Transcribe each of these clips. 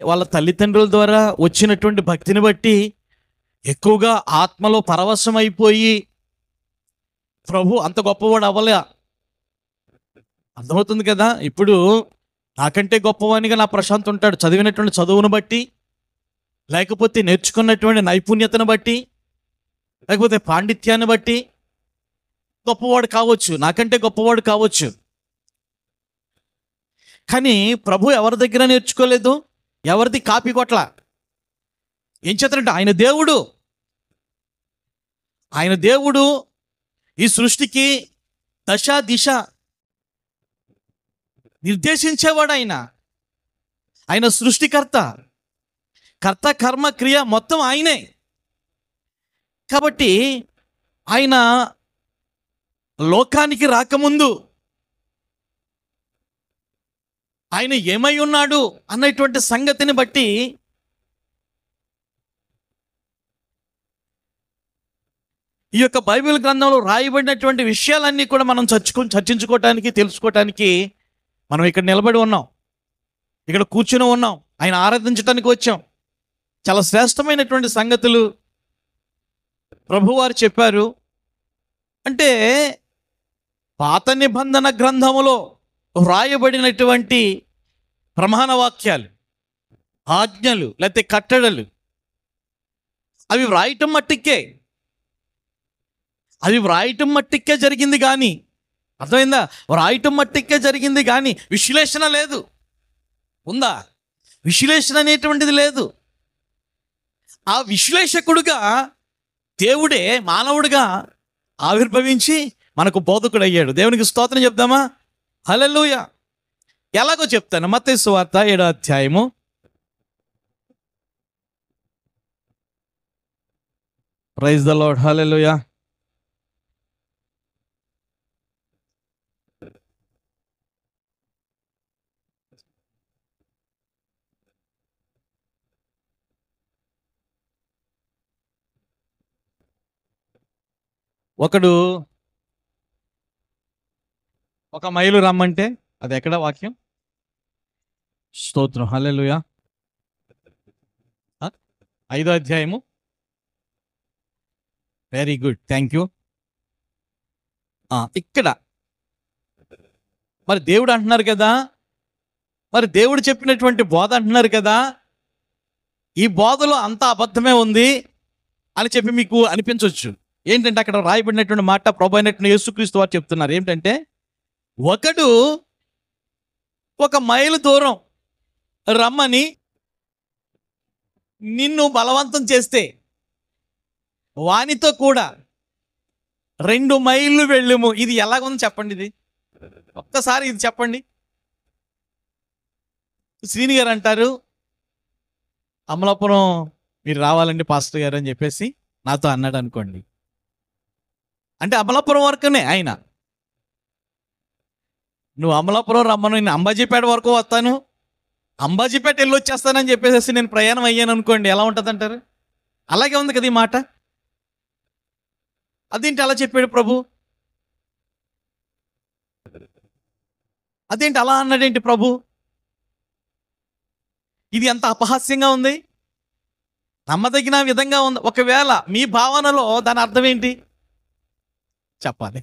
వాళ్ళ తల్లిదండ్రుల ద్వారా వచ్చినటువంటి భక్తిని బట్టి ఎక్కువగా ఆత్మలో పరవశం అయిపోయి ప్రభు అంత గొప్పవాడు అవ్వలే. అర్థమవుతుంది కదా. ఇప్పుడు నాకంటే గొప్పవానిగా నా ప్రశాంత్ ఉంటాడు, చదివినటువంటి చదువును బట్టి, లేకపోతే నేర్చుకున్నటువంటి నైపుణ్యతను బట్టి, లేకపోతే పాండిత్యాన్ని బట్టి గొప్పవాడు కావచ్చు, నాకంటే గొప్పవాడు కావచ్చు. కానీ ప్రభు ఎవరి దగ్గర నేర్చుకోలేదు, ఎవరిది కాపీ కొట్ల. ఏం చేస్తారంటే ఆయన దేవుడు ఈ సృష్టికి దశ దిశ నిర్దేశించేవాడు. ఆయన సృష్టికర్త, కర్త కర్మ క్రియ మొత్తం ఆయనే. కాబట్టి ఆయన లోకానికి రాకముందు ఆయన ఏమై ఉన్నాడు అన్నటువంటి సంగతిని బట్టి ఈ యొక్క బైబిల్ గ్రంథంలో రాయబడినటువంటి విషయాలన్నీ కూడా మనం చర్చించుకోవటానికి, తెలుసుకోవటానికి మనం ఇక్కడ నిలబడి ఉన్నాం, ఇక్కడ కూర్చుని ఉన్నాం, ఆయన ఆరాధించడానికి వచ్చాం. చాలా శ్రేష్టమైనటువంటి సంగతులు ప్రభువారు చెప్పారు. అంటే పాత నిబంధన గ్రంథములో వ్రాయబడినటువంటి ప్రమాణ వాక్యాలు, ఆజ్ఞలు, లేకపోతే కట్టడలు అవి వ్రాయటం మట్టికే జరిగింది కానీ, అర్థమైందా? వ్రాయటం మట్టికే జరిగింది కానీ విశ్లేషణ లేదు. ఉందా? విశ్లేషణ అనేటువంటిది లేదు. ఆ విశ్లేషకుడుగా దేవుడే మానవుడిగా ఆవిర్భవించి మనకు బోధకుడు అయ్యాడు. దేవునికి స్తోత్రం చెప్దామా? హల్లెలూయా. ఎలాగో చెప్తాను. మత్తయి సువార్త 7వ అధ్యాయము 'ప్రైజ్ ద లార్డ్'. హల్లెలూయా. ఒకడు ఒక మైలు రమ్మంటే, అది ఎక్కడ వాక్యం? స్తోత్రం. హల్లెలూయా. 5వ అధ్యాయము. Very good, thank you. ఇక్కడ మరి దేవుడు అంటున్నారు కదా, మరి దేవుడు చెప్పినటువంటి బోధ అంటున్నారు కదా, ఈ బోధలో అంతా అబద్ధమే ఉంది అని చెప్పి మీకు అనిపించవచ్చు. ఏంటంటే అక్కడ రాయబడినటువంటి మాట ప్రభు అయినటువంటి యేసుక్రీస్తు వారు చెప్తున్నారు. ఏంటంటే ఒకడు ఒక మైలు దూరం రమ్మని నిన్ను బలవంతం చేస్తే వానితో కూడా 2 మైళ్ళు వెళ్ళుము. ఇది ఎలాగుంది చెప్పండి? ఇది ఒక్కసారి ఇది చెప్పండి. శ్రీని గారు అంటారు, అమలాపురం మీరు రావాలండి పాస్టర్ గారు అని చెప్పేసి నాతో అన్నాడు అనుకోండి. అంటే అమలాపురం వరకునే ఆయన, నువ్వు అమలాపురం రమ్మను, నేను అంబాజీపేట వరకు వస్తాను, అంబాజీపేట వెళ్ళి వచ్చేస్తానని చెప్పేసి నేను ప్రయాణం అయ్యాను అనుకోండి, ఎలా ఉంటుంది అంటారు? అలాగే ఉంది కదా ఈ మాట. అదేంటి అలా చెప్పాడు ప్రభు? అదేంటి అలా అన్నాడేంటి ప్రభు? ఇది ఎంత అపహాస్యంగా ఉంది, నమ్మదగిన విధంగా ఉంది. ఒకవేళ మీ భావనలో దాని అర్థం ఏంటి చెప్పాలి.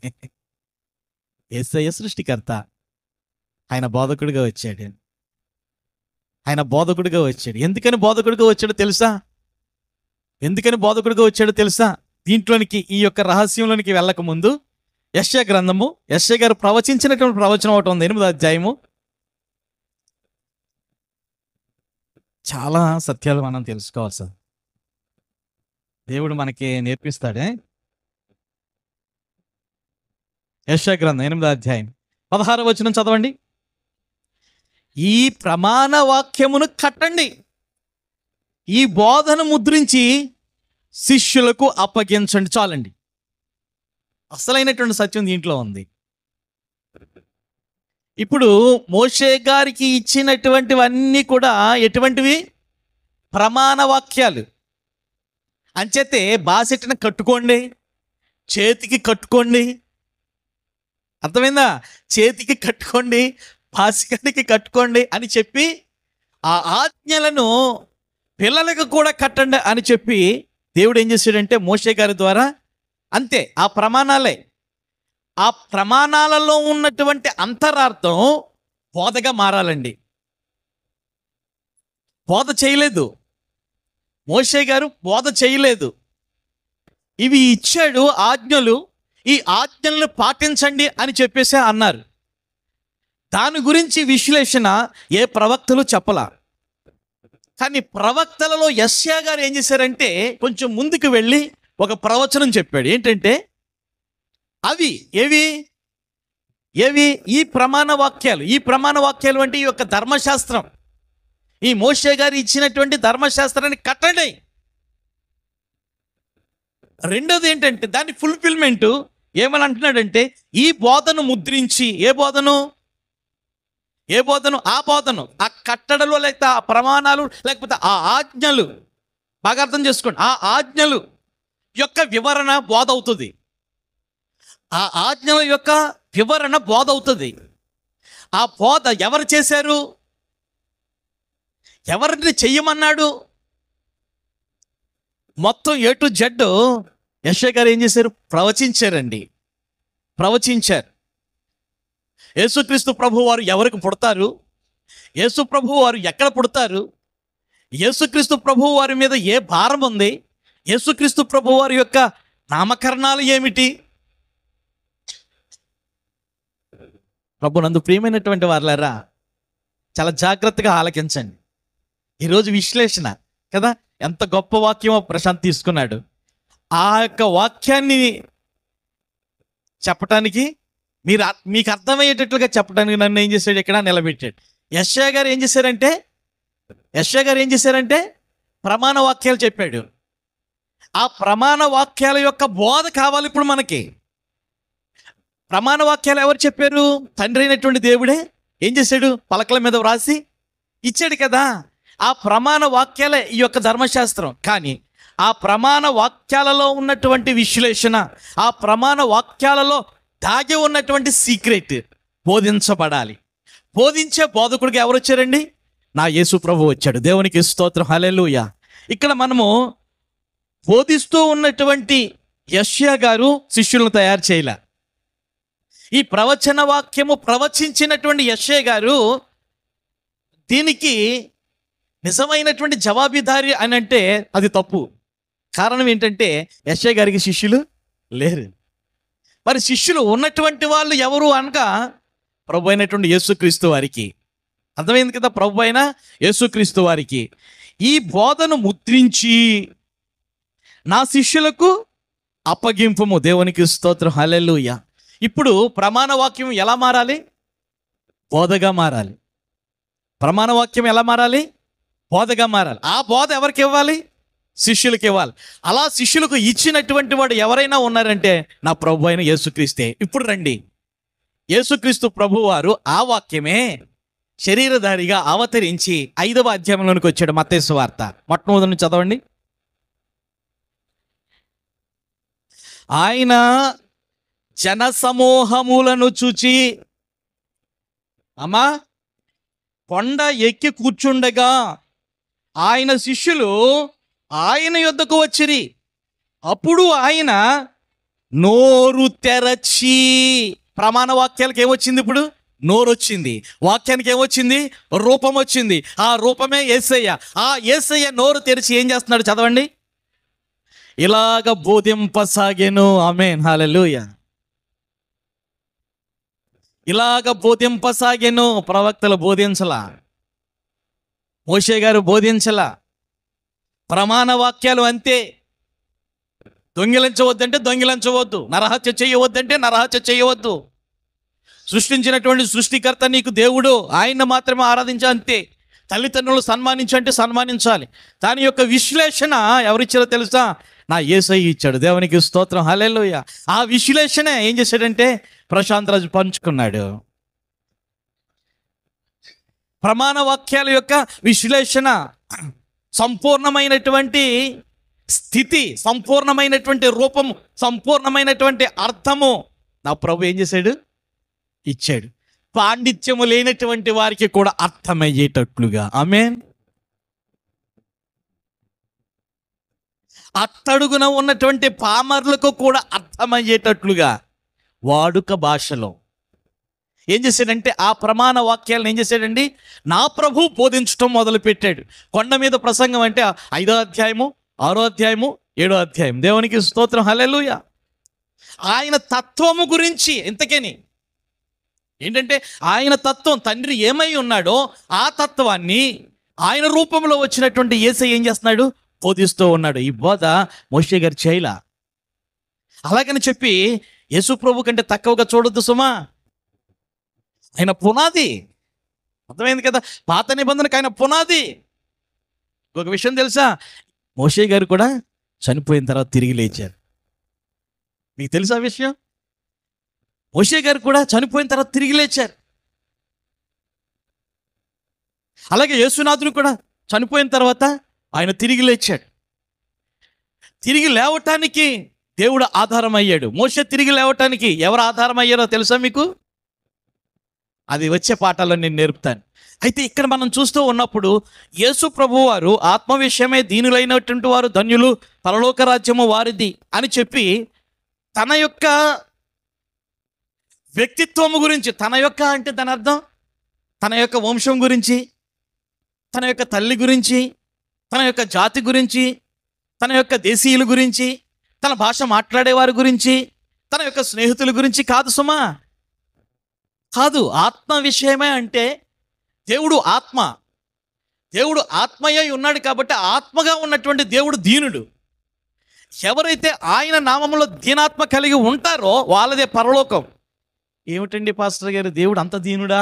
యేసయ్య సృష్టికర్త, ఆయన బోధకుడిగా వచ్చాడు. ఎందుకని బోధకుడిగా వచ్చాడో తెలుసా? దీంట్లోనికి, ఈ యొక్క రహస్యంలోనికి వెళ్ళక ముందు యెషయా గ్రంథము, యెషయా గారు ప్రవచించినటువంటి ప్రవచనం ఒకటి ఉంది, 8వ అధ్యాయము. చాలా సత్యాలు మనం తెలుసుకోవాలి సార్, దేవుడు మనకి నేర్పిస్తాడే. యెషయా గ్రంథం 8వ అధ్యాయం 16వ వచనం చదవండి. ఈ ప్రమాణ వాక్యమును కట్టండి, ఈ బోధను ముద్రించి శిష్యులకు అప్పగించండి. చాలండి, అసలైనటువంటి సత్యం దీంట్లో ఉంది. ఇప్పుడు మోషే గారికి ఇచ్చినటువంటివన్నీ కూడా ఎటువంటివి? ప్రమాణ వాక్యాలు. అంచేతే బాసెట్టిన కట్టుకోండి, చేతికి కట్టుకోండి. అర్థమైందా? చేతికి కట్టుకోండి, బాసికానికి కట్టుకోండి అని చెప్పి ఆ ఆజ్ఞలను పిల్లలకు కూడా కట్టండి అని చెప్పి దేవుడు ఏం చేశాడంటే మోషే గారి ద్వారా అంతే, ఆ ప్రమాణాలే, ఆ ప్రమాణాలలో ఉన్నటువంటి అంతరార్థం బోధగా మారాలండి. బోధ చేయలేదు మోషే గారు, బోధ చేయలేదు. ఇవి ఇచ్చాడు ఆజ్ఞలు, ఈ ఆజ్ఞలను పాటించండి అని చెప్పేసి అన్నారు. దాని గురించి విశ్లేషణ ఏ ప్రవక్తలు చెప్పలా. కానీ ప్రవక్తలలో యెషయా గారు ఏం చేశారంటే కొంచెం ముందుకు వెళ్ళి ఒక ప్రవచనం చెప్పాడు. ఏంటంటే ఏవి ఈ ప్రమాణ వాక్యాలు అంటే ఈ యొక్క ధర్మశాస్త్రం, ఈ మోషే గారు ఇచ్చినటువంటి ధర్మశాస్త్రాన్ని కట్టండి. రెండోది ఏంటంటే దాని ఫుల్ఫిల్మెంట్ ఏమని అంటున్నాడంటే ఈ బోధను ముద్రించి, ఏ బోధను, ఆ బోధను, ఆ కట్టడలు లేకపోతే ఆ ప్రమాణాలు లేకపోతే ఆ ఆజ్ఞలు, బాగా అర్థం చేసుకోండి, ఆ ఆజ్ఞలు యొక్క వివరణ బోధ అవుతుంది. ఆ ఆజ్ఞల యొక్క వివరణ బోధ అవుతుంది. ఆ బోధ ఎవరు చేశారు, ఎవరిని చెయ్యమన్నాడు, మొత్తం ఏ టు జెడ్ యెషయా గారు ఏం చేశారు, ప్రవచించారు. యేసుక్రీస్తు ప్రభు వారు ఎవరికి పుడతారు, యేసు ప్రభు వారు ఎక్కడ పుడతారు, యేసుక్రీస్తు ప్రభు వారి మీద ఏ భారం ఉంది, యేసుక్రీస్తు ప్రభు వారి యొక్క నామకరణాలు ఏమిటి. ప్రభు నందు ప్రియమైనటువంటి వారులారా, చాలా జాగ్రత్తగా ఆలకించండి. ఈరోజు విశ్లేషణ కదా, ఎంత గొప్ప వాక్యమో ప్రశాంత్ తీసుకున్నాడు. ఆ యొక్క వాక్యాన్ని చెప్పటానికి మీకు అర్థమయ్యేటట్లుగా చెప్పడానికి నన్ను ఏం చేశాడు, ఇక్కడ నిలబెట్టాడు. యెషయా గారు ఏం చేశారంటే ప్రమాణ వాక్యాలు చెప్పాడు. ఆ ప్రమాణ వాక్యాల యొక్క బోధ కావాలి ఇప్పుడు మనకి. ప్రమాణ వాక్యాలు ఎవరు చెప్పారు, తండ్రి అయినటువంటి దేవుడే ఏం చేశాడు, పలకల మీద వ్రాసి ఇచ్చాడు కదా. ఆ ప్రమాణ వాక్యాలే ఈ యొక్క ధర్మశాస్త్రం. కానీ ఆ ప్రమాణ వాక్యాలలో ఉన్నటువంటి విశ్లేషణ, ఆ ప్రమాణ వాక్యాలలో దాగి ఉన్నటువంటి సీక్రెట్ బోధించబడాలి. బోధించే బోధకుడికి ఎవరు వచ్చారండి, నా యేసు ప్రభు వచ్చాడు. దేవునికి స్తోత్రం, హల్లెలూయా. ఇక్కడ మనము బోధిస్తూ ఉన్నటువంటి యెషయా గారు శిష్యులను తయారు చేయలే. ఈ ప్రవచన వాక్యము ప్రవచించినటువంటి యెషయా గారు దీనికి నిజమైనటువంటి జవాబుదారి అని అంటే అది తప్పు. కారణం ఏంటంటే యెషయా గారికి శిష్యులు లేరు. మరి శిష్యులు ఉన్నటువంటి వాళ్ళు ఎవరు అనగా ప్రభు అయినటువంటి యేసుక్రీస్తు వారికి. అర్థమైంది కదా, ప్రభు అయిన యేసుక్రీస్తు వారికి ఈ బోధను ముద్రించి నా శిష్యులకు అప్పగింపుము. దేవునికి స్తోత్రం, హల్లెలూయా. ఇప్పుడు ప్రమాణ వాక్యం ఎలా మారాలి, బోధగా మారాలి. ప్రమాణ వాక్యం ఎలా మారాలి, బోధగా మారాలి. ఆ బోధ ఎవరికి ఇవ్వాలి, శిష్యులకు ఇవ్వాలి. అలా శిష్యులకు ఇచ్చినటువంటి వాడు ఎవరైనా ఉన్నారంటే నా ప్రభు అయిన యేసుక్రీస్తే. ఇప్పుడు రండి, యేసుక్రీస్తు ప్రభు వారు ఆ వాక్యమే శరీరధారిగా అవతరించి 5వ అధ్యాయంలోనికి వచ్చాడు. మత్తయి సువార్త మొట్టమొదటి నుంచి చదవండి. ఆయన జన సమూహములను చూచి అమ్మా కొండ ఎక్కి కూర్చుండగా ఆయన శిష్యులు ఆయన యొద్దకు వచ్చిరి. అప్పుడు ఆయన నోరు తెరచి, ప్రమాణ వాక్యాలకు ఏమొచ్చింది, ఇప్పుడు నోరు వచ్చింది. వాక్యానికి ఏమొచ్చింది, రూపం వచ్చింది. ఆ రూపమే యేసయ్య. ఆ యేసయ్య నోరు తెరిచి ఏం చేస్తున్నాడు, చదవండి. ఇలాగ బోధింపసాగెను. ఆమేన్, హల్లెలూయా. ఇలాగ బోధింపసాగెను. ప్రవక్తలు బోధించలా, మోషే గారు బోధించలా. ప్రమాణ వాక్యాలు అంతే. దొంగిలించవద్దంటే దొంగిలించవద్దు, నరహత్య చేయవద్దంటే నరహత్య చేయవద్దు. సృష్టించినటువంటి సృష్టికర్త నీకు దేవుడు, ఆయన్ని మాత్రమే ఆరాధించా, అంతే. తల్లిదండ్రులు సన్మానించంటే సన్మానించాలి. దాని యొక్క విశ్లేషణ ఎవరిచ్చారో తెలుసా, నా యేసయ్య ఇచ్చాడు. దేవునికి స్తోత్రం, హల్లెలూయా. ఆ విశ్లేషణ ఏం చేశాడంటే ప్రశాంత్ రాజు పంచుకున్నాడు. ప్రమాణ వాక్యాల యొక్క విశ్లేషణ, సంపూర్ణమైనటువంటి స్థితి, సంపూర్ణమైనటువంటి రూపం, సంపూర్ణమైనటువంటి అర్థము నా ప్రభు ఏం చేశాడు, ఇచ్చాడు. పాండిత్యము లేనటువంటి వారికి కూడా అర్థమయ్యేటట్లుగా. ఆమేన్. అట్టడుగున ఉన్నటువంటి పామర్లకు కూడా అర్థమయ్యేటట్లుగా వాడుక భాషలో ఏం చేశాడంటే ఆ ప్రమాణ వాక్యాలను ఏం చేశాడండి, నా ప్రభు బోధించడం మొదలుపెట్టాడు. కొండ మీద ప్రసంగం అంటే 5వ అధ్యాయము, 6వ అధ్యాయము, 7వ అధ్యాయం. దేవునికి స్తోత్రం, హల్లెలూయా. ఆయన తత్వము గురించి ఇంతకేని ఏంటంటే ఆయన తత్వం, తండ్రి ఏమై ఉన్నాడో ఆ తత్వాన్ని ఆయన రూపంలో వచ్చినటువంటి యేసయ్య ఏం చేస్తున్నాడు, బోధిస్తూ ఉన్నాడు. ఈ బోధ మోషే గారి చేయలా. అలాగని చెప్పి యేసు ప్రభు కంటే తక్కువగా చూడొద్దు సుమా. ఆయన పునాది, అర్థమైంది కదా, పాత నిబంధనకు ఆయన పునాది. ఒక విషయం తెలుసా, మోషే గారు కూడా చనిపోయిన తర్వాత తిరిగి లేచారు. మీకు తెలుసా ఆ విషయం? మోషే గారు కూడా చనిపోయిన తర్వాత తిరిగి లేచారు. అలాగే యేసునాథుడు కూడా చనిపోయిన తర్వాత ఆయన తిరిగి లేచాడు. తిరిగి లేవటానికి దేవుడు ఆధారం అయ్యాడు. మోషే తిరిగి లేవటానికి ఎవరు ఆధారం అయ్యారో తెలుసా మీకు? అది వచ్చే పాఠాల్లో నేను నేర్పుతాను. అయితే ఇక్కడ మనం చూస్తూ ఉన్నప్పుడు యేసు ప్రభు వారు ఆత్మ విషయమే దీనులైనటువంటి వారు ధన్యులు, పరలోక రాజ్యము వారిది అని చెప్పి తన యొక్క వ్యక్తిత్వము గురించి, తన యొక్క అంటే దాని అర్థం తన యొక్క వంశం గురించి, తన యొక్క తల్లి గురించి, తన యొక్క జాతి గురించి, తన యొక్క దేశీయుల గురించి, తన భాష మాట్లాడేవారి గురించి, తన యొక్క స్నేహితుల గురించి కాదు సుమా. కాదు, ఆత్మ విషయమే. అంటే దేవుడు ఆత్మ, దేవుడు ఆత్మయ్య ఉన్నాడు కాబట్టి ఆత్మగా ఉన్నటువంటి దేవుడు దీనుడు. ఎవరైతే ఆయన నామములో దీనాత్మ కలిగి ఉంటారో వాళ్ళదే పరలోకం. ఏమిటండి పాస్టర్ గారు, దేవుడు అంత దీనుడా?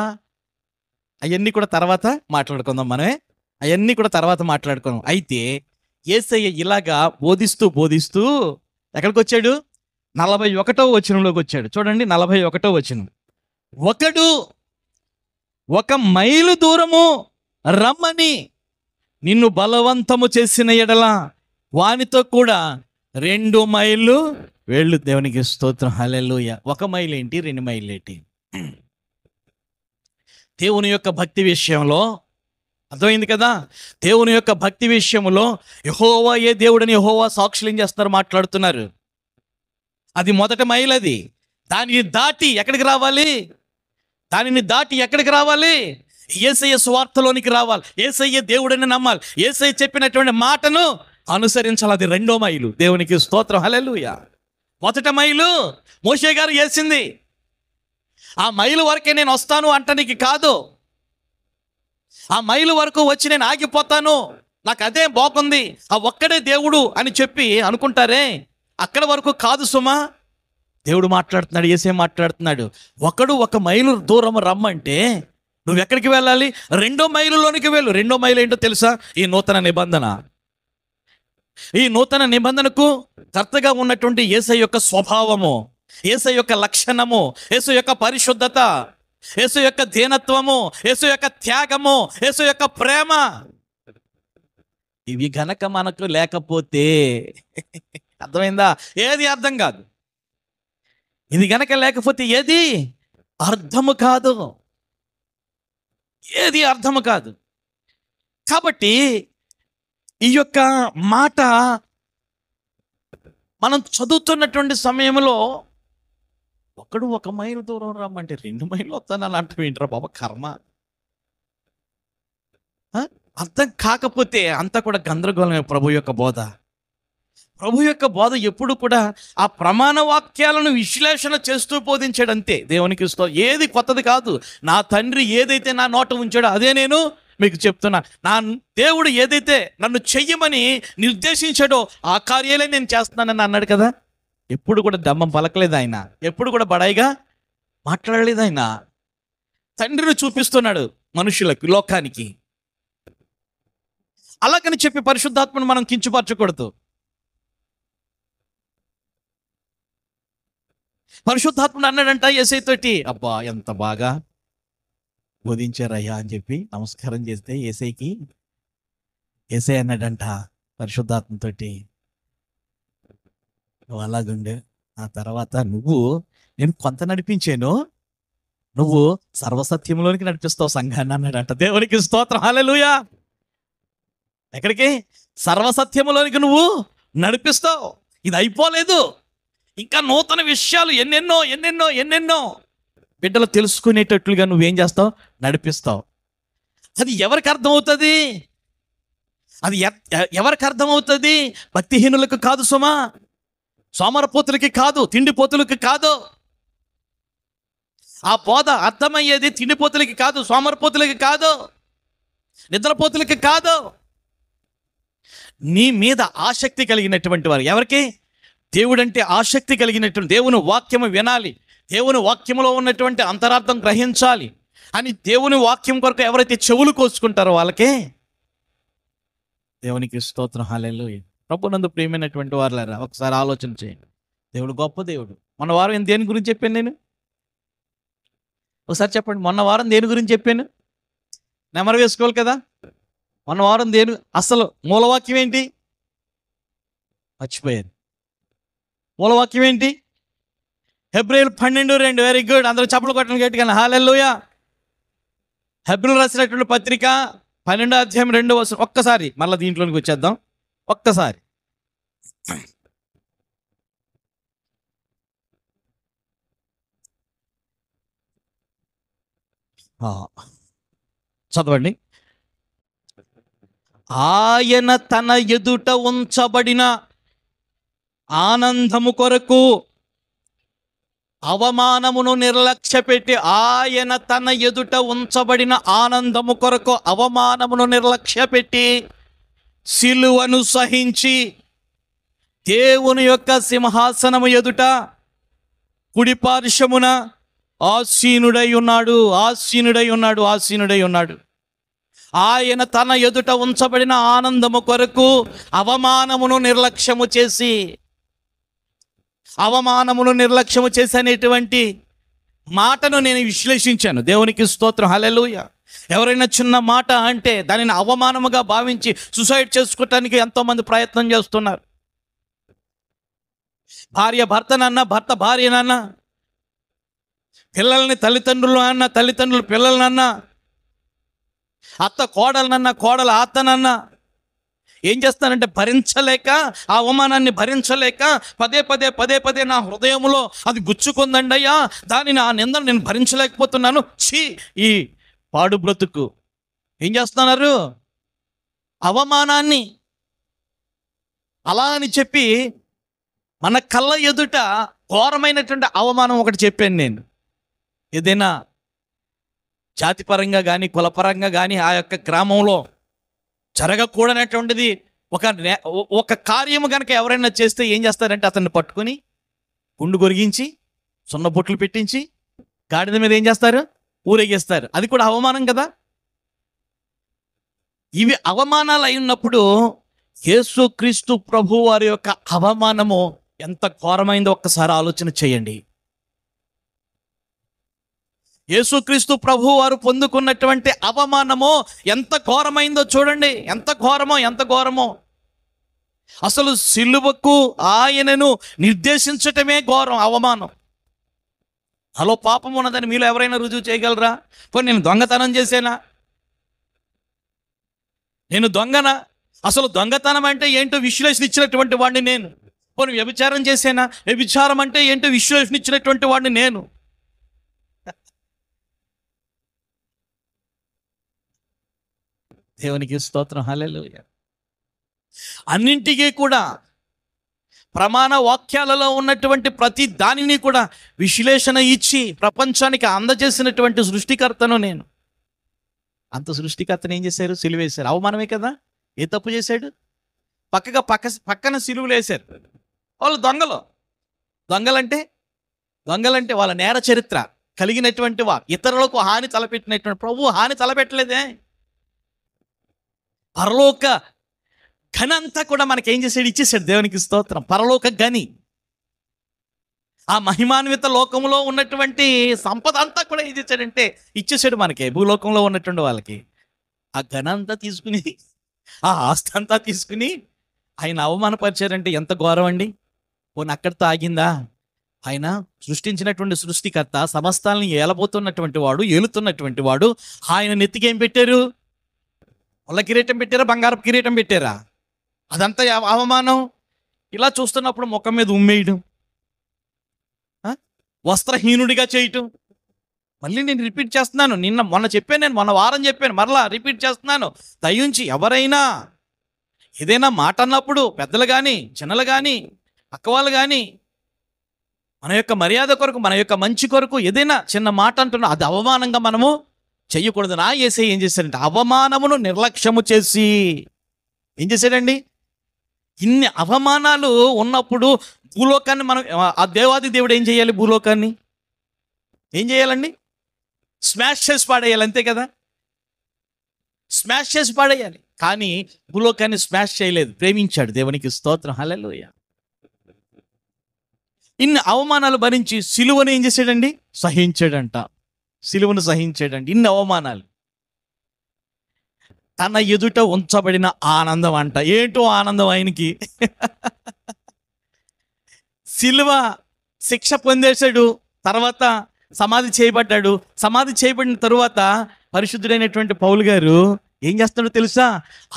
అవన్నీ కూడా తర్వాత మాట్లాడుకుందాం మనమే, అవన్నీ కూడా తర్వాత మాట్లాడుకుందాం. అయితే యేసయ్య ఇలాగా బోధిస్తూ ఎక్కడికి వచ్చాడు? 41వ వచనంలోకి వచ్చాడు. చూడండి, 41వ వచనం. ఒకడు 1 మైలు దూరము రమ్మని నిన్ను బలవంతము చేసిన ఎడల వానితో కూడా 2 మైళ్ళు వెళ్ళు. దేవునికి స్తోత్రం, హల్లెలూయా. 1 మైలు ఏంటి, 2 మైళ్ళు ఏంటి? దేవుని యొక్క భక్తి విషయంలో అర్థమైంది కదా. దేవుని యొక్క భక్తి విషయంలో యెహోవా ఏ దేవుడని యెహోవా సాక్షులు ఏం చేస్తున్నారు, మాట్లాడుతున్నారు. అది మొదటి మైలు. అది దానిని దాటి ఎక్కడికి రావాలి? దానిని దాటి ఎక్కడికి రావాలి? యేసయ్య సువార్తలోనికి రావాలి. యేసయ్య దేవుడని నమ్మాలి. యేసయ్య చెప్పినటువంటి మాటను అనుసరించాలి. అది 2వ మైలు. దేవునికి స్తోత్రం, హల్లెలూయా. మొదటి మైలు మోషే గారు వేసింది. ఆ మైలు వరకే నేను వస్తాను అంటానికి కాదు. ఆ మైలు వరకు వచ్చి నేను ఆగిపోతాను, నాకు అదే బాగుంది, ఆ ఒక్కడే దేవుడు అని చెప్పి అనుకుంటారే, అక్కడ వరకు కాదు సుమా. దేవుడు మాట్లాడుతున్నాడు, యేసే మాట్లాడుతున్నాడు. ఒకడు 1 మైలు దూరం రమ్మంటే నువ్వు ఎక్కడికి వెళ్ళాలి? 2వ మైలులోనికి వెళ్ళు. 2వ మైలు ఏంటో తెలుసా? ఈ నూతన నిబంధన. ఈ నూతన నిబంధనకు కర్తగా ఉన్నటువంటి యేసయ్య యొక్క స్వభావము, యేసయ్య యొక్క లక్షణము, యేసు యొక్క పరిశుద్ధత, యేసు యొక్క దీనత్వము, యేసు యొక్క త్యాగము, యేసు యొక్క ప్రేమ, ఇవి గనక మనకు లేకపోతే అర్థమైందా? ఏది అర్థం కాదు. ఇది గనక లేకపోతే ఏది అర్థము కాదు, ఏది అర్థము కాదు. కాబట్టి ఈ యొక్క మాట మనం చదువుతున్నటువంటి సమయంలో ఒకడు 1 మైలు దూరం రమ్మంటే 2 మైళ్ళు వస్తానని అంటే ఏంట్రా బాబా, కర్మ. అర్థం కాకపోతే అంతా కూడా గందరగోళమే. ప్రభు యొక్క బోధ ఎప్పుడు కూడా ఆ ప్రమాణ వాక్యాలను విశ్లేషణ చేస్తూ బోధించాడు అంతే. దేవునికి ఏది కొత్తది కాదు. నా తండ్రి ఏదైతే నా నోట ఉంచాడో అదే నేను మీకు చెప్తున్నా. నా దేవుడు ఏదైతే నన్ను చెయ్యమని నిర్దేశించాడో ఆ కార్యాలే నేను చేస్తున్నానని అన్నాడు కదా. ఎప్పుడు కూడా దమ్మం పలకలేదు ఆయన, ఎప్పుడు కూడా బడాయిగా మాట్లాడలేదు ఆయన. తండ్రిని చూపిస్తున్నాడు మనుషులకు, లోకానికి. అలాగని చెప్పి పరిశుద్ధాత్మను మనం కించపరచకూడదు. పరిశుద్ధాత్ముడు అన్నాడంట యేసయ్యతోటి, అబ్బా ఎంత బాగా బోధించారయ్యా అని చెప్పి నమస్కారం చేస్తే యేసయ్య అన్నాడంట పరిశుద్ధాత్మతోటి, నువ్వు అలాగుండే, ఆ తర్వాత నేను కొంత నడిపించాను, నువ్వు సర్వసత్యంలోనికి నడిపిస్తావు సంఘాన్ని అన్నాడంట. దేవునికి స్తోత్రం, హల్లెలూయా. ఎక్కడికి? సర్వసత్యములోనికి నువ్వు నడిపిస్తావు. ఇది అయిపోలేదు, ఇంకా నూతన విషయాలు ఎన్నెన్నో ఎన్నెన్నో ఎన్నెన్నో బిడ్డలు తెలుసుకునేటట్లుగా నువ్వేం చేస్తావు? నడిపిస్తావు. అది ఎవరికి అర్థమవుతుంది? అది ఎవరికి అర్థమవుతుంది? భక్తిహీనులకు కాదు సుమా, సోమరపోతులకి కాదు, తిండిపోతులకి కాదు. ఆ బోధ అర్థమయ్యేది తిండిపోతులకి కాదు, సోమరపోతులకి కాదు, నిద్రపోతులకి కాదు. నీ మీద ఆసక్తి కలిగినటువంటి వారు. ఎవరికి? దేవుడంటే ఆసక్తి కలిగినటువంటి, దేవుని వాక్యము వినాలి, దేవుని వాక్యములో ఉన్నటువంటి అంతరార్థం గ్రహించాలి అని దేవుని వాక్యం కొరకు ఎవరైతే చెవులు కోసుకుంటారో వాళ్ళకే. దేవునికి స్తోత్రం, హల్లెలూయా. ప్రభునందు ప్రియమైనటువంటి వారులారా, ఒకసారి ఆలోచన చేయండి. దేవుడు గొప్ప దేవుడు. మొన్న వారం దేని గురించి చెప్పాను నేను? ఒకసారి చెప్పండి. మొన్న వారం దేని గురించి చెప్పాను? నెమరు వేసుకోవాలి కదా. మొన్న వారం దేని అసలు మూలవాక్యం ఏంటి? మర్చిపోయారు. మూలవాక్యం ఏంటి? హెబ్రీయులు 12:2. Very good. అందరూ చప్పట్లు కొట్టండి గట్టిగా, హల్లెలూయా. హెబ్రీయులు రాసినటువంటి పత్రిక 12:2. ఒక్కసారి మళ్ళీ దీంట్లోనికి వచ్చేద్దాం. ఒక్కసారి చదవండి. ఆయన తన ఎదుట ఉంచబడిన ఆనందము కొరకు అవమానమును నిర్లక్ష్యపెట్టి, ఆయన తన ఎదుట ఉంచబడిన ఆనందము కొరకు అవమానమును నిర్లక్ష్యపెట్టి సిలువను సహించి దేవుని యొక్క సింహాసనము ఎదుట కుడి పార్శ్వమున ఆసీనుడై ఉన్నాడు. ఆసీనుడై ఉన్నాడు. ఆసీనుడై ఉన్నాడు. ఆయన తన ఎదుట ఉంచబడిన ఆనందము కొరకు అవమానమును నిర్లక్ష్యము చేసి, అవమానమును నిర్లక్ష్యము చేసి అనేటువంటి మాటను నేను విశ్లేషించాను. దేవునికి స్తోత్రం, హల్లెలూయా. ఎవరైనా చిన్న మాట అంటే దానిని అవమానముగా భావించి సూసైడ్ చేసుకోవటానికి ఎంతోమంది ప్రయత్నం చేస్తున్నారు. భార్య భర్తనన్నా, భర్త భార్యనన్నా, పిల్లల్ని తల్లిదండ్రులు అన్నా, తల్లిదండ్రులు పిల్లలనన్నా, అత్త కోడలనన్నా, కోడలు అత్తనన్నా ఏం చేస్తానంటే భరించలేక, ఆ అవమానాన్ని భరించలేక పదే పదే పదే పదే నా హృదయంలో అది గుచ్చుకుందండి అయ్యా, దానిని, ఆ నిందను నేను భరించలేకపోతున్నాను, ఛీ ఈ పాడు బ్రతుకు. ఏం చేస్తున్నారు? అవమానాన్ని అలా అని చెప్పి మన కళ్ళ ఎదుట ఘోరమైనటువంటి అవమానం ఒకటి చెప్పాను నేను. ఏదైనా జాతిపరంగా కానీ కులపరంగా కానీ ఆ యొక్క గ్రామంలో జరగకూడనటువంటిది ఒక కార్యము కనుక ఎవరైనా చేస్తే ఏం చేస్తారంటే అతన్ని పట్టుకొని గుండు గొరిగించి సున్నబొట్లు పెట్టించి గాడిద మీద ఏం చేస్తారు? ఊరేగిస్తారు. అది కూడా అవమానం కదా. ఇవి అవమానాలు అయినప్పుడు యేసుక్రీస్తు ప్రభు వారి యొక్క అవమానము ఎంత ఘోరమైందో ఒక్కసారి ఆలోచన చేయండి. యేసుక్రీస్తు ప్రభు వారు పొందుకున్నటువంటి అవమానము ఎంత ఘోరమైందో చూడండి. ఎంత ఘోరమో, ఎంత ఘోరమో. అసలు సిలువకు ఆయనను నిర్దేశించటమే ఘోరం, అవమానం. హలో, పాపం ఉన్నదని మీలో ఎవరైనా రుజువు చేయగలరా? పోనీ నేను దొంగతనం చేసేనా? నేను దొంగనా? అసలు దొంగతనం అంటే ఏంటో విశ్లేషణ ఇచ్చినటువంటి వాడిని నేను. పోనీ వ్యభిచారం చేసేనా? వ్యభిచారం అంటే ఏంటో విశ్లేషణ ఇచ్చినటువంటి వాడిని నేను. దేవునికి స్తోత్రం, హల్లెలూయా. అన్నింటికీ కూడా ప్రమాణ వాక్యాలలో ఉన్నటువంటి ప్రతి దానిని కూడా విశ్లేషణ ఇచ్చి ప్రపంచానికి అందజేసినటువంటి సృష్టికర్తను నేను. అంత సృష్టికర్తను ఏం చేశారు? సిలువేశారు. అవమానమే కదా. ఏ తప్పు చేశాడు? పక్కన సిలువలు వేశారు. వాళ్ళు దొంగలంటే వాళ్ళ నేర చరిత్ర కలిగినటువంటి వారు, ఇతరులకు హాని తలపెట్టినటువంటి. ప్రభు హాని తలపెట్టలేదే. పరలోక ఘని అంతా కూడా మనకేం చేశాడు? ఇచ్చేసాడు. దేవునికి స్తోత్రం. పరలోక గని, ఆ మహిమాన్విత లోకంలో ఉన్నటువంటి సంపద అంతా కూడా ఏం చేశాడంటే ఇచ్చేసాడు మనకి. భూలోకంలో ఉన్నటువంటి వాళ్ళకి ఆ ఘన అంతా తీసుకుని, ఆ ఆస్తి అంతా తీసుకుని ఆయన అవమానపరిచారంటే ఎంత ఘోరం అండి. పోనీ అక్కడితో ఆగిందా? ఆయన సృష్టించినటువంటి సృష్టికర్త, సమస్తాలను ఏలబోతున్నటువంటి వాడు, ఏలుతున్నటువంటి వాడు. ఆయన నెత్తికి ఏం పెట్టారు? ముళ్ళ కిరీటం పెట్టారా, బంగారపు కిరీటం పెట్టారా? అదంతా అవమానం. ఇలా చూస్తున్నప్పుడు ముఖం మీద ఉమ్మేయడం, వస్త్రహీనుడిగా చేయటం. మళ్ళీ నేను రిపీట్ చేస్తున్నాను, మొన్న చెప్పాను, నేను మొన్న వారం చెప్పాను, మరలా రిపీట్ చేస్తున్నాను. దయించి ఎవరైనా ఏదైనా మాట అన్నప్పుడు, పెద్దలు కానీ చిన్నలు కానీ అక్కవాళ్ళు కానీ, మన యొక్క మర్యాద కొరకు, మన యొక్క మంచి కొరకు ఏదైనా చిన్న మాట అంటున్నా, అది అవమానంగా మనము చెయ్యకూడదు. నా యేసయ్య ఏం చేశాడంటే అవమానమును నిర్లక్ష్యము చేసి ఏం చేశాడండి? ఇన్ని అవమానాలు ఉన్నప్పుడు భూలోకాన్ని మనం, ఆ దేవాది దేవుడు ఏం చేయాలి? భూలోకాన్ని ఏం చేయాలండి? స్మాష్ చేసి పాడేయాలి, అంతే కదా? స్మాష్ చేసి పాడేయాలి. కానీ భూలోకాన్ని స్మాష్ చేయలేదు, ప్రేమించాడు. దేవునికి స్తోత్రం, హల్లెలూయా. ఇన్ని అవమానాలు భరించి సిలువను ఏం చేశాడండి? సహించాడంట. సిలువను సహించాడండి. ఇన్ని అవమానాలు. తన ఎదుట ఉంచబడిన ఆనందం అంట. ఏంటో ఆనందం ఆయనకి. సిలువ శిక్ష పొందేశాడు, తర్వాత సమాధి చేయబడ్డాడు. సమాధి చేయబడిన తరువాత పరిశుద్ధుడైనటువంటి పౌలు గారు ఏం చేస్తాడో తెలుసా?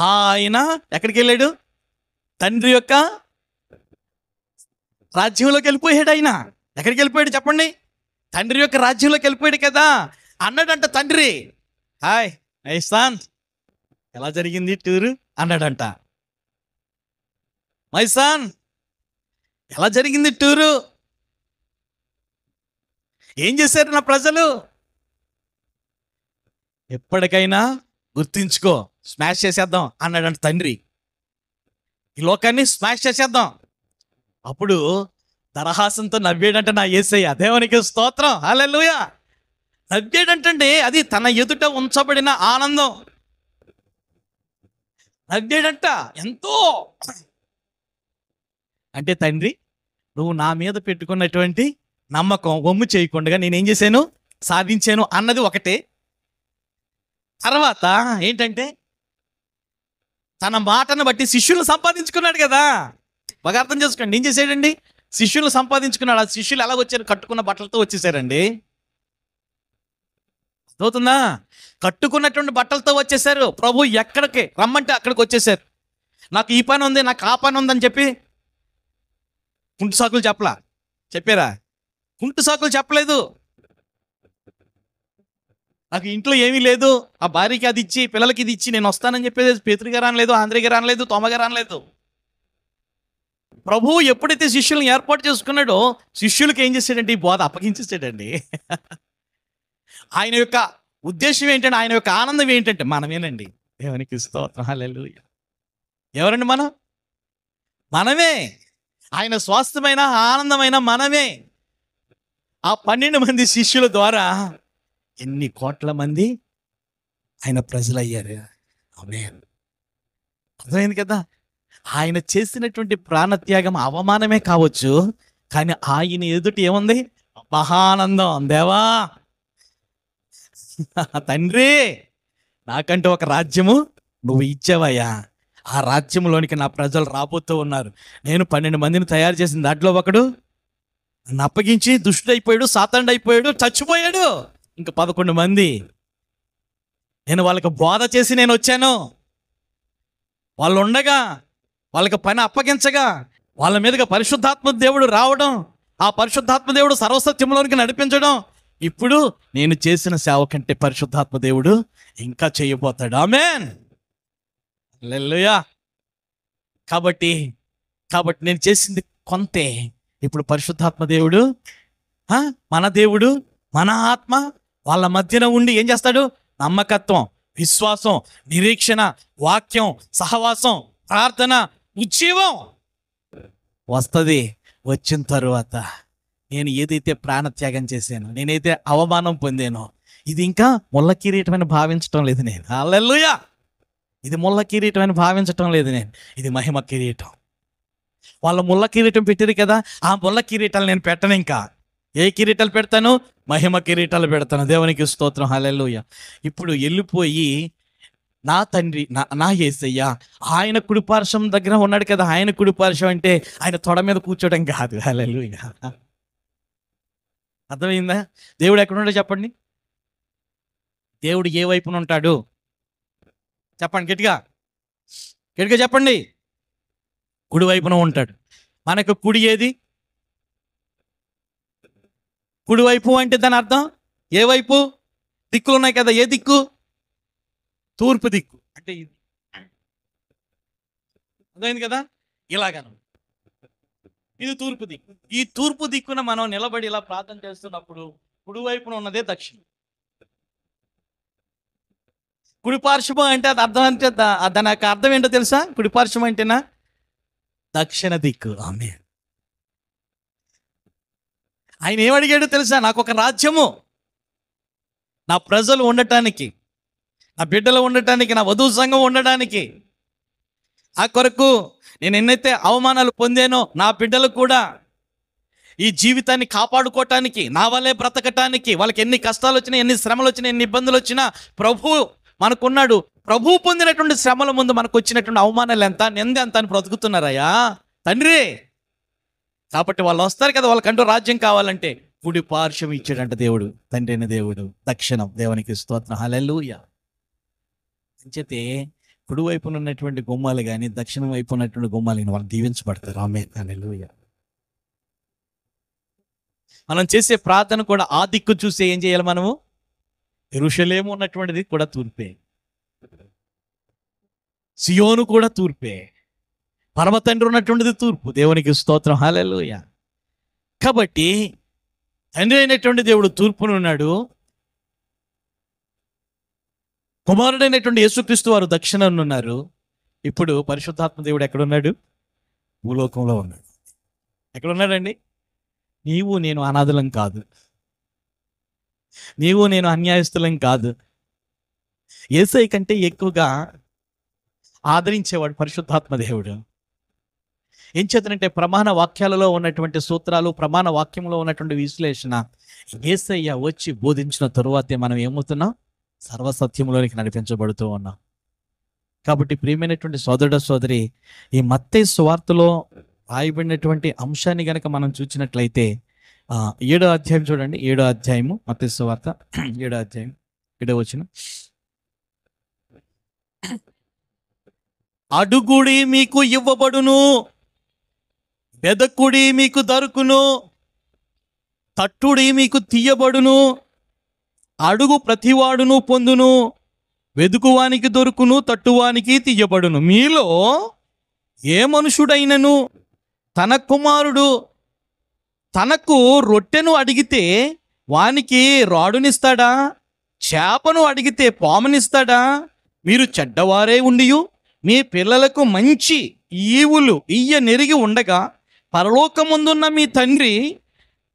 ఆయన ఎక్కడికి వెళ్ళాడు? తండ్రి యొక్క రాజ్యంలోకి వెళ్ళిపోయాడు. ఆయన ఎక్కడికి వెళ్ళిపోయాడు చెప్పండి? తండ్రి యొక్క రాజ్యంలోకి వెళ్ళిపోయాడు కదా. అన్నాడంట తండ్రి, హాయ్ మైసాన్, ఎలా జరిగింది టూరు అన్నాడంట. మైసాన్, ఎలా జరిగింది టూరు? ఏం చేశారు నా ప్రజలు? ఎప్పటికైనా గుర్తించుకో, స్మాష్ చేసేద్దాం అన్నాడంట తండ్రి. ఈ లోకాన్ని స్మాష్ చేసేద్దాం. అప్పుడు దరహాసంతో నవ్వాడంట నా యేసయ్య. దేవునికి స్తోత్రం, హల్లెలూయా. నవ్వాడంటండి, అది తన ఎదుట ఉంచబడిన ఆనందం. నవ్వాడంట ఎంతో. అంటే తండ్రి, నువ్వు నా మీద పెట్టుకున్నటువంటి నమ్మకం వమ్ము చేయకుండా నేనేం చేశాను? సాధించాను అన్నది ఒకటే. తర్వాత ఏంటంటే తన మాటను బట్టి శిష్యులు సంపాదించుకున్నాడు కదా. బాగా అర్థం చేసుకోండి. ఏం చేశాడండి? శిష్యులు సంపాదించుకున్నాడు. ఆ శిష్యులు ఎలా వచ్చారు? కట్టుకున్న బట్టలతో వచ్చేసారండి. అవుతుందా? కట్టుకున్నటువంటి బట్టలతో వచ్చేసారు. ప్రభు ఎక్కడికి రమ్మంటే అక్కడికి వచ్చేసారు. నాకు ఈ పని ఉంది, నాకు ఆ పని ఉందని చెప్పి కుంటు సాకులు చెప్పారా? కుంటు సాకులు చెప్పలేదు. నాకు ఇంట్లో ఏమీ లేదు, ఆ భార్యకి అది ఇచ్చి, పిల్లలకి ఇది ఇచ్చి నేను వస్తానని చెప్పేది పేతురు గారు అనలేదు, ఆంధ్రే గారు అనలేదు, తోమ గారు అనలేదు. ప్రభువు ఎప్పుడైతే శిష్యులను ఏర్పాటు చేసుకున్నాడో శిష్యులకి ఏం చేశాడంటే ఈ బోధ అప్పగించేసాడండి. ఆయన యొక్క ఉద్దేశం ఏంటంటే, ఆయన యొక్క ఆనందం ఏంటంటే మనమేనండి. దేవునికి స్తోత్రం, హల్లెలూయా. ఎవరండి మనం? మనమే. ఆయన స్వాస్థ్యమైన ఆనందమైన మనమే. ఆ 12 మంది శిష్యుల ద్వారా ఎన్ని కోట్ల మంది ఆయన ప్రజలయ్యారు. ఆమేన్. అర్థమైంది కదా. ఆయన చేసినటువంటి ప్రాణత్యాగం అవమానమే కావచ్చు, కానీ ఆయన ఎదుట ఏముంది? మహానందం. దేవా, తండ్రి, నాకంటూ ఒక రాజ్యము నువ్వు ఇచ్చావయ్యా. ఆ రాజ్యంలోనికి నా ప్రజలు రాబోతూ ఉన్నారు. నేను 12 మందిని తయారు చేసిన దాంట్లో ఒకడు నన్ను అప్పగించి దుష్టుడైపోయాడు, సాతానుడైపోయాడు, చచ్చిపోయాడు. ఇంకా 11 మంది. నేను వాళ్ళకి బోధ చేసి నేను వచ్చాను. వాళ్ళు ఉండగా, వాళ్ళకి పని అప్పగించగా, వాళ్ళ మీదుగా పరిశుద్ధాత్మ దేవుడు రావడం, ఆ పరిశుద్ధాత్మ దేవుడు సర్వసత్యంలోనికి నడిపించడం. ఇప్పుడు నేను చేసిన సేవ కంటే పరిశుద్ధాత్మ దేవుడు ఇంకా చేయబోతాడు. ఆమేన్, హల్లెలూయా. కాబట్టి నేను చేసింది కొంతే. ఇప్పుడు పరిశుద్ధాత్మ దేవుడు, మన దేవుడు, మన ఆత్మ వాళ్ళ మధ్యన ఉండి ఏం చేస్తాడు? నమ్మకత్వం, విశ్వాసం, నిరీక్షణ, వాక్యం, సహవాసం, ప్రార్థన, ఉజ్జీవం వస్తుంది. వచ్చిన తరువాత నేను ఏదైతే ప్రాణత్యాగం చేశానో, నేనైతే అవమానం పొందానో, ఇది ఇంకా ముళ్ళ కిరీటం అని భావించటం లేదు నేను. హల్లెలూయా. ఇది ముళ్ళ కిరీటం అని భావించటం లేదు నేను. ఇది మహిమ కిరీటం. వాళ్ళు ముళ్ళ కిరీటం పెట్టారు కదా, ఆ ముళ్ళ కిరీటాలు నేను పెట్టను. ఇంకా ఏ కిరీటాలు పెడతాను? మహిమ కిరీటాలు పెడతాను. దేవునికి స్తోత్రం, హల్లెలూయా. ఇప్పుడు వెళ్ళిపోయి నా తండ్రి, నా యేసయ్య ఆయన కుడిపార్శ్వం దగ్గర ఉన్నాడు కదా. ఆయన కుడిపార్శ్వం అంటే ఆయన తొడ మీద కూర్చోవడం కాదు. హల్లెలూయా. అర్థమైందా? దేవుడు ఎక్కడుంటాడో చెప్పండి. దేవుడు ఏ వైపున ఉంటాడు చెప్పండి, గట్టిగా గట్టిగా చెప్పండి. కుడి వైపున ఉంటాడు. మనకు కుడి ఏది? కుడి వైపు అంటే దాని అర్థం ఏ వైపు? దిక్కులు ఉన్నాయి కదా, ఏ దిక్కు? తూర్పు దిక్కు. అంటే ఇది అర్థమైంది కదా, ఇలాగను ఇది తూర్పు దిక్కు. ఈ తూర్పు దిక్కున మనం నిలబడి ఇలా ప్రార్థన చేస్తున్నప్పుడు కుడి వైపున ఉన్నదే దక్షిణం. కుడి పార్శ్వం అంటే అది అర్థం అంటే దాని యొక్క అర్థం ఏంటో తెలుసా? కుడి పార్శ్వం అంటేనా దక్షిణ దిక్కు. ఆమేన్. ఆయన ఏమడిగాడో తెలుసా? నాకు ఒక రాజ్యము, నా ప్రజలు ఉండటానికి, నా బిడ్డలు ఉండటానికి, నా వధువు సంఘం ఉండడానికి, ఆ కొరకు నేను ఎన్నైతే అవమానాలు పొందానో నా బిడ్డలు కూడా ఈ జీవితాన్ని కాపాడుకోవటానికి, నా వల్లే బ్రతకటానికి, వాళ్ళకి ఎన్ని కష్టాలు వచ్చినా, ఎన్ని శ్రమలు వచ్చినా, ఎన్ని ఇబ్బందులు వచ్చినా ప్రభు మనకున్నాడు. ప్రభు పొందినటువంటి శ్రమల ముందు మనకు వచ్చినటువంటి అవమానాలు ఎంత, నింద ఎంత అని బ్రతుకుతున్నారయ్యా తండ్రి. కాబట్టి వాళ్ళు వస్తారు కదా, వాళ్ళకంటూ రాజ్యం కావాలంటే కుడి పార్శ్వం ఇచ్చాడంట దేవుడు, తండ్రి అయిన దేవుడు. దక్షిణం. దేవునికి స్తోత్రం. హల్లెలూయా. అంచేతే కుడి వైపున ఉన్నటువంటి గుమ్మాలు కానీ దక్షిణం వైపు ఉన్నటువంటి గుమ్మాలు కానీ వాళ్ళు దీవించబడతారు. ఆమేన్. హల్లెలూయా. మనం చేసే ప్రార్థన కూడా ఆ దిక్కు చూసి ఏం చేయాలి మనము? యెరూషలేము ఉన్నటువంటిది కూడా తూర్పే, సియోను కూడా తూర్పే, పరమ తండ్రి ఉన్నటువంటిది తూర్పు. దేవునికి స్తోత్రం. హల్లెలూయా. కాబట్టి తండ్రి అయినటువంటి దేవుడు తూర్పునున్నాడు, కుమారుడైనటువంటి యేసుక్రీస్తు వారు దక్షిణాన్ని ఉన్నారు. ఇప్పుడు పరిశుద్ధాత్మ దేవుడు ఎక్కడున్నాడు? భూలోకంలో ఉన్నాడు. ఎక్కడున్నాడండి? నీవు నేను అనాథలం కాదు, నీవు నేను అన్యాయస్తులం కాదు. యేసయ్య కంటే ఎక్కువగా ఆదరించేవాడు పరిశుద్ధాత్మ దేవుడు. ఏం చేతనంటే ప్రమాణ వాక్యాలలో ఉన్నటువంటి సూత్రాలు, ప్రమాణ వాక్యంలో ఉన్నటువంటి విశ్లేషణ యేసయ్య వచ్చి బోధించిన తరువాతే మనం ఏమవుతున్నాం? సర్వసత్యంలోనికి నడిపించబడుతూ ఉన్నాం. కాబట్టి ప్రియమైనటువంటి సోదరుడ సోదరి, ఈ మత్తయి సువార్తలో రాయబడినటువంటి అంశాన్ని గనక మనం చూసినట్లయితే 7వ అధ్యాయం చూడండి. 7వ అధ్యాయము మత్తయి సువార్త 7వ అధ్యాయం 7వ వచనం. అడుగుడి మీకు ఇవ్వబడును, వెదకుడి మీకు దొరుకును, తట్టుడి మీకు తీయబడును, అడుగు ప్రతివాడును పొందును, వెదుకువానికి దొరుకును, తట్టువానికి తీయబడును. మీలో ఏ మనుషుడైనను తన కుమారుడు తనకు రొట్టెను అడిగితే వానికి రాడునిస్తాడా? చేపను అడిగితే పామునిస్తాడా? మీరు చెడ్డవారే ఉండియు మీ పిల్లలకు మంచి ఈవులు నెరిగి ఉండగా పరలోకముందున్న మీ తండ్రి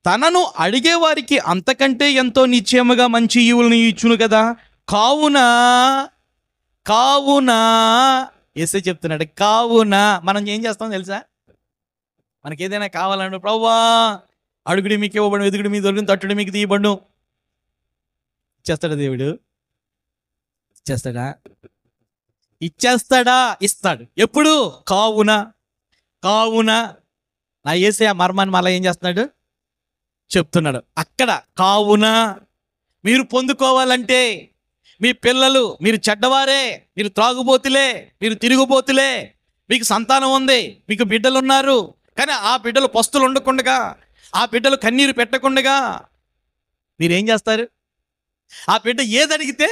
తనను అడిగేవారికి అంతకంటే ఎంతో నిశ్చయముగా మంచి ఈవులను ఇచ్చును కదా. కావున యేసయ్య చెప్తున్నాడు, కావున మనం ఏం చేస్తాం తెలుసా? మనకి ఏదైనా కావాలంటే ప్రభువా అడుగుడి మీకు ఇవ్వబడు, వెదుగుడి మీకు దొరికిన, తట్టుడి మీకు తీయబడు. ఇచ్చేస్తాడా దేవుడు? ఇచ్చేస్తాడా? ఇస్తాడు. ఎప్పుడు? కావున నా యేసయ్య మర్మాన్ని మళ్ళీ ఏం చేస్తున్నాడు? చెప్తున్నాడు అక్కడ. కావున మీరు పొందుకోవాలంటే మీ పిల్లలు, మీరు చెడ్డవారే, మీరు త్రాగుబోతులే, మీరు తిరుగుబోతులే, మీకు సంతానం ఉంది, మీకు బిడ్డలు ఉన్నారు, కానీ ఆ బిడ్డలు పస్తులు ఉండకుండగా, ఆ బిడ్డలు కన్నీరు పెట్టకుండగా మీరేం చేస్తారు? ఆ బిడ్డ ఏది అడిగితే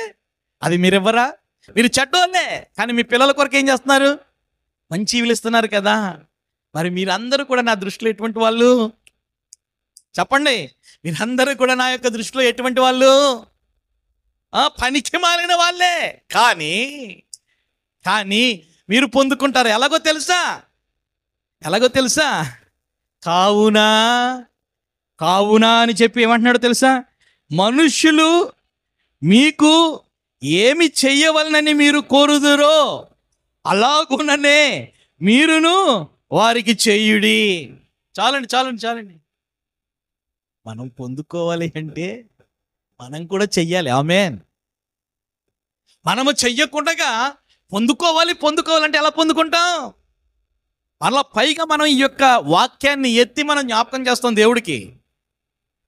అది మీరు ఇవ్వరా? మీరు చెడ్డోళ్ళే, కానీ మీ పిల్లల కొరకు ఏం చేస్తున్నారు? మంచి ఈవులు ఇస్తున్నారు కదా. మరి మీరందరూ కూడా నా దృష్టిలో ఎటువంటి వాళ్ళు చెప్పండి? మీరందరూ కూడా నా యొక్క దృష్టిలో ఎటువంటి వాళ్ళు? పనికి మాలిన వాళ్ళే. కానీ మీరు పొందుకుంటారు. ఎలాగో తెలుసా? కావున అని చెప్పి ఏమంటున్నాడో తెలుసా? మనుష్యులు మీకు ఏమి చెయ్యవలనని మీరు కోరుదురో అలాగుననే మీరును వారికి చెయ్యుడి. చాలండి. మనం పొందుకోవాలి అంటే మనం కూడా చెయ్యాలి. ఆమేన్. మనము చెయ్యకుండా పొందుకోవాలంటే ఎలా పొందుకుంటాం? అలా పైగా మనం ఈ యొక్క వాక్యాన్ని ఎత్తి మనం జ్ఞాపకం చేస్తాం దేవుడికి.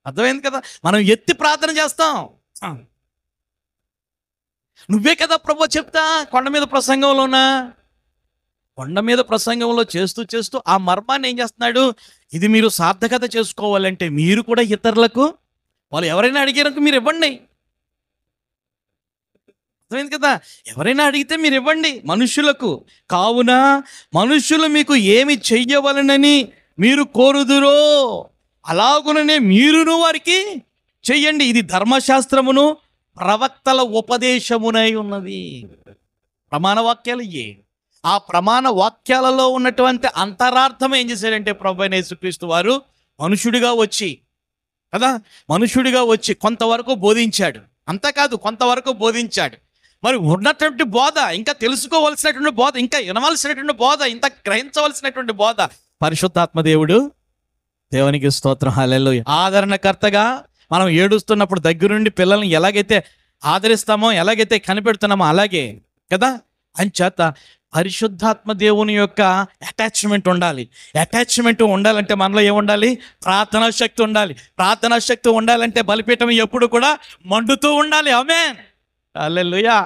అర్థమైంది కదా, మనం ఎత్తి ప్రార్థన చేస్తాం. నువ్వే కదా ప్రభు చెప్తా కొండ మీద ప్రసంగంలోనా, కొండ మీద ప్రసంగంలో చేస్తూ చేస్తూ ఆ మర్మాన్ని ఏం చేస్తున్నాడు, ఇది మీరు సార్థకత చేసుకోవాలంటే మీరు కూడా ఇతరులకు, వాళ్ళు ఎవరైనా అడిగారనుకో మీరు ఇవ్వండి. అర్థమైంది కదా, ఎవరైనా అడిగితే మీరు ఇవ్వండి మనుషులకు. కావున మనుషులు మీకు ఏమి చెయ్యవలనని మీరు కోరుదురో అలాగుననే మీరును వారికి చెయ్యండి. ఇది ధర్మశాస్త్రమును ప్రవక్తల ఉపదేశమునై ఉన్నది. ప్రమాణ వాక్యాలు ఇయ్యే. ఆ ప్రమాణ వాక్యాలలో ఉన్నటువంటి అంతరార్థం ఏం చేశాడంటే ప్రభువైన యేసుక్రీస్తు వారు మనుషుడిగా వచ్చి కదా, మనుషుడిగా వచ్చి కొంతవరకు బోధించాడు. అంతేకాదు, కొంతవరకు బోధించాడు. మరి ఉన్నటువంటి బోధ, ఇంకా తెలుసుకోవలసినటువంటి బోధ, ఇంకా వినవలసినటువంటి బోధ, ఇంత గ్రహించవలసినటువంటి బోధ పరిశుద్ధాత్మ దేవుడు, దేవునికి స్తోత్రం, హల్లెలూయా. ఆదరణకర్తగా మనం ఏడుస్తున్నప్పుడు దగ్గరుండి పిల్లల్ని ఎలాగైతే ఆదరిస్తామో, ఎలాగైతే కనిపెడుతున్నామో అలాగే కదా. అంచేత పరిశుద్ధాత్మ దేవుని యొక్క అటాచ్మెంట్ ఉండాలి. అటాచ్మెంట్ ఉండాలంటే మనలో ఏముండాలి? ప్రార్థనా శక్తి ఉండాలి. ప్రార్థనా శక్తి ఉండాలంటే బలిపీఠం ఎప్పుడు కూడా మండుతూ ఉండాలి. ఆమేన్, హల్లెలూయా.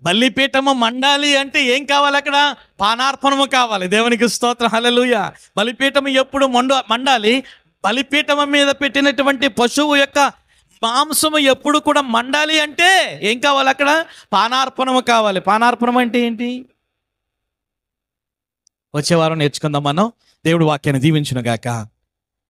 బలిపీఠము మండాలి అంటే ఏం కావాలి? అక్కడ పానార్పణము కావాలి. దేవునికి స్తోత్రం, హల్లెలూయా. బలిపీఠము ఎప్పుడు మండాలి? బలిపీఠము మీద పెట్టినటువంటి పశువు యొక్క మాంసము ఎప్పుడు కూడా మండాలి అంటే ఏం కావాలి? అక్కడ పానార్పణము కావాలి. పానార్పణం అంటే ఏంటి? వచ్చే వారం నేర్చుకుందాం మనం. దేవుడు వాక్యాన్ని దీవించును గాక.